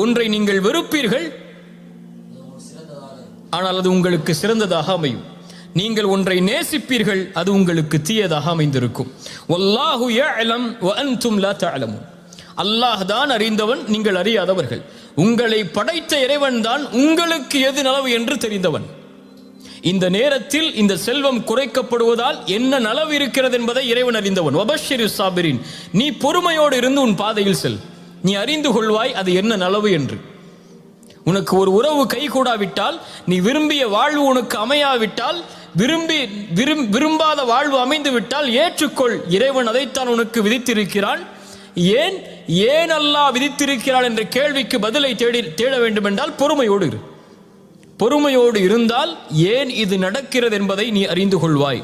ஒன்றை நீங்கள் வெறுப்பீர்கள், ஆனால் அது உங்களுக்கு சிறந்ததாக அமையும். நீங்கள் ஒன்றை நேசிப்பீர்கள், அது உங்களுக்கு தீயதாக அமைந்திருக்கும். வல்லாஹு யஅலம் வ அன்தும் லா தஅலமூன். அல்லாஹ் தான் அறிந்தவன், நீங்கள் அறியாதவர்கள். உங்களை படைத்த இறைவன் தான் உங்களுக்கு எது நலவு என்று தெரிந்தவன். இந்த நேரத்தில் இந்த செல்வம் குறைக்கப்படுவதால் என்ன நலவு இருக்கிறது என்பதை இறைவன் அறிந்தவன். வபஷ்ஷிரி ஸாபிரீன், நீ பொறுமையோடு இருந்து உன் பாதையில் செல், நீ அறிந்து கொள்வாய் அது என்ன நலவு என்று. உனக்கு ஒரு உறவு கைகூடாவிட்டால், நீ விரும்பிய வாழ்வு உனக்கு அமையாவிட்டால், விரும்பாத வாழ்வு அமைந்து விட்டால் ஏற்றுக்கொள், இறைவன் அதைத்தான் உனக்கு விதித்திருக்கிறான். ஏன் அல்லாஹ் விதித்திருக்கிறான் என்ற கேள்விக்கு பதிலை தேட வேண்டும் என்றால் பொறுமையோடு இரு. பொறுமையோடு இருந்தால் ஏன் இது நடக்கிறது என்பதை நீ அறிந்து கொள்வாய்.